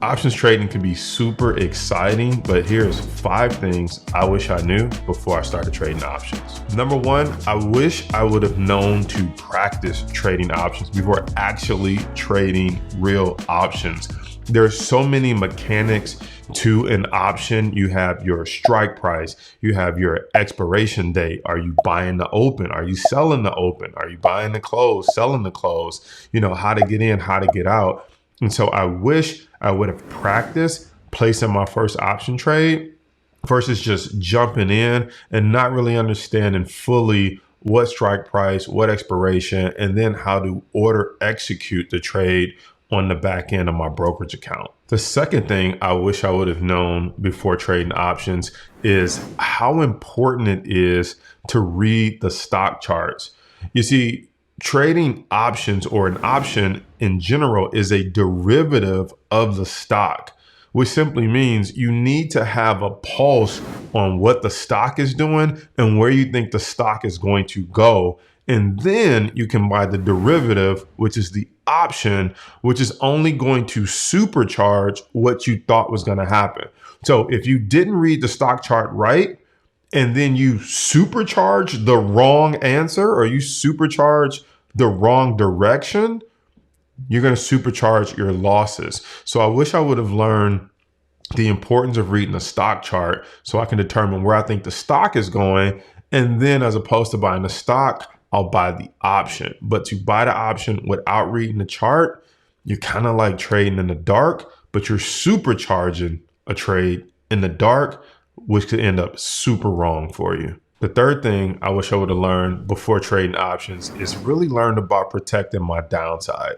Options trading can be super exciting, but here's 5 things I wish I knew before I started trading options. Number 1, I wish I would have known to practice trading options before actually trading real options. There's so many mechanics to an option. You have your strike price, you have your expiration date. Are you buying the open? Are you selling the open? Are you buying the close, selling the close? You know, how to get in, how to get out. And so I wish I would have practiced placing my first option trade versus just jumping in and not really understanding fully what strike price, what expiration, and then how to order execute the trade on the back end of my brokerage account. The second thing I wish I would have known before trading options is how important it is to read the stock charts. You see, trading options, or an option in general, is a derivative of the stock, which simply means you need to have a pulse on what the stock is doing and where you think the stock is going to go. And then you can buy the derivative, which is the option, which is only going to supercharge what you thought was going to happen. So if you didn't read the stock chart right, and then you supercharge the wrong answer, or you supercharge the wrong direction, you're going to supercharge your losses. So I wish I would have learned the importance of reading the stock chart so I can determine where I think the stock is going. And then, as opposed to buying the stock, I'll buy the option. But to buy the option without reading the chart, you're kind of like trading in the dark, but you're supercharging a trade in the dark, which could end up super wrong for you. The third thing I wish I would have learned before trading options is really learn about protecting my downside.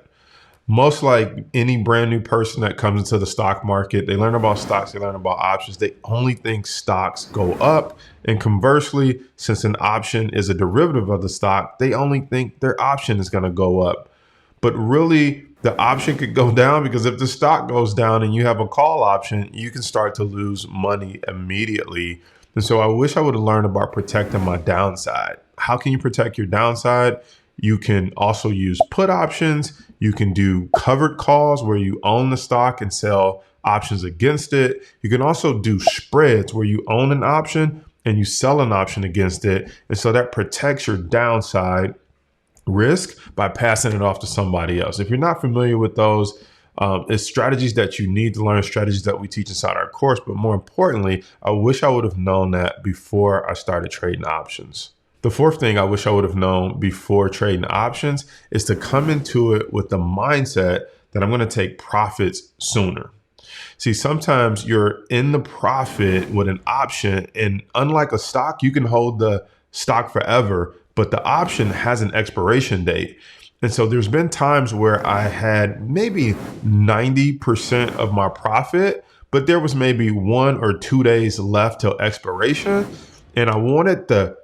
Most like any brand new person that comes into the stock market, they learn about stocks, they learn about options. They only think stocks go up. And conversely, since an option is a derivative of the stock, they only think their option is going to go up. But really, the option could go down, because if the stock goes down and you have a call option, you can start to lose money immediately. And so I wish I would have learned about protecting my downside. How can you protect your downside? You can also use put options. You can do covered calls where you own the stock and sell options against it. You can also do spreads where you own an option and you sell an option against it. And so that protects your downside risk by passing it off to somebody else. If you're not familiar with those, it's strategies that you need to learn, strategies that we teach inside our course. But more importantly, I wish I would have known that before I started trading options. The fourth thing I wish I would have known before trading options is to come into it with the mindset that I'm going to take profits sooner. See, sometimes you're in the profit with an option, and unlike a stock, you can hold the stock forever, but the option has an expiration date. And so there's been times where I had maybe 90% of my profit, but there was maybe 1 or 2 days left till expiration. And I wanted the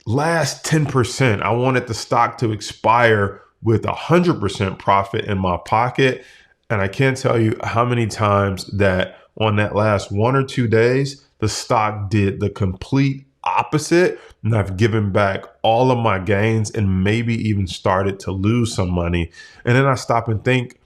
last 10%. I wanted the stock to expire with 100% profit in my pocket. And I can't tell you how many times that on that last 1 or 2 days, the stock did the complete opposite, and I've given back all of my gains and maybe even started to lose some money. And then I stop and think,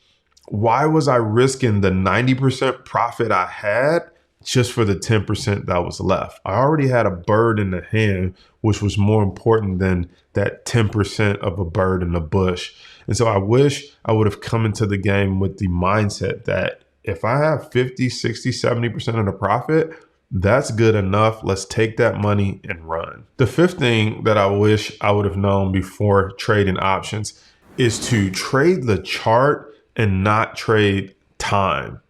why was I risking the 90% profit I had just for the 10% that was left? I already had a bird in the hand, which was more important than that 10% of a bird in the bush. And so I wish I would have come into the game with the mindset that if I have 50, 60, 70% of the profit, that's good enough. Let's take that money and run. The fifth thing that I wish I would have known before trading options is to trade the chart and not trade time.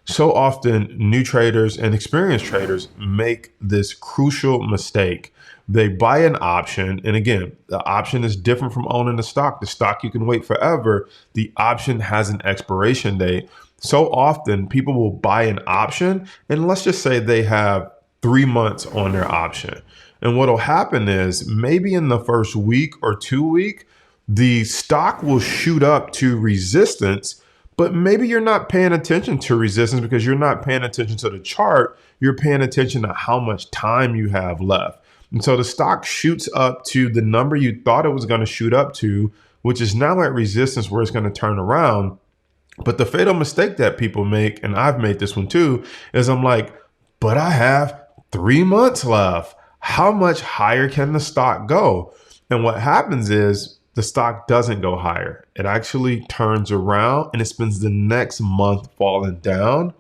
So often new traders and experienced traders make this crucial mistake. They buy an option. And again, the option is different from owning the stock. The stock, you can wait forever. The option has an expiration date. So often people will buy an option, and let's just say they have 3 months on their option. And what'll happen is maybe in the first week or 2 weeks, the stock will shoot up to resistance, but maybe you're not paying attention to resistance because you're not paying attention to the chart. You're paying attention to how much time you have left. And so the stock shoots up to the number you thought it was going to shoot up to, which is now at resistance where it's going to turn around. But the fatal mistake that people make, and I've made this one too, is I'm like, but I have 3 months left. How much higher can the stock go? And what happens is the stock doesn't go higher. It actually turns around and it spends the next month falling down.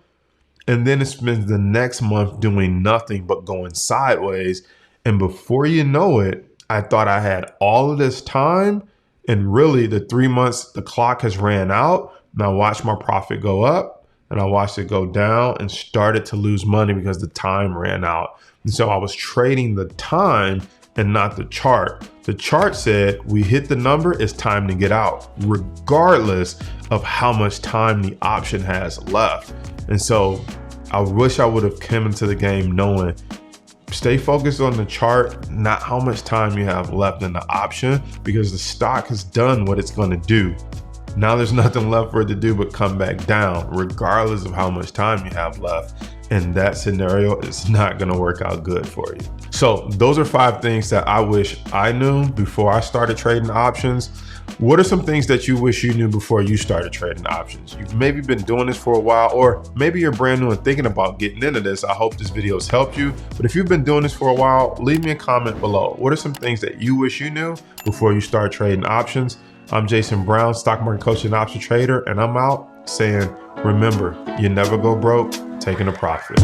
And then it spends the next month doing nothing but going sideways. And before you know it, I thought I had all of this time. And really the 3 months, the clock has ran out. And I watched my profit go up and I watched it go down and started to lose money because the time ran out. And so I was trading the time and not the chart. The chart said we hit the number, it's time to get out, regardless of how much time the option has left. And so I wish I would have come into the game knowing, stay focused on the chart, not how much time you have left in the option, because the stock has done what it's going to do. Now there's nothing left for it to do but come back down, regardless of how much time you have left. In that scenario, it's not going to work out good for you. So those are 5 things that I wish I knew before I started trading options. What are some things that you wish you knew before you started trading options? You've maybe been doing this for a while, or maybe you're brand new and thinking about getting into this. I hope this video has helped you. But if you've been doing this for a while, leave me a comment below. What are some things that you wish you knew before you start trading options? I'm Jason Brown, stock market coach and option trader, and I'm out saying, remember, you never go broke taking a profit.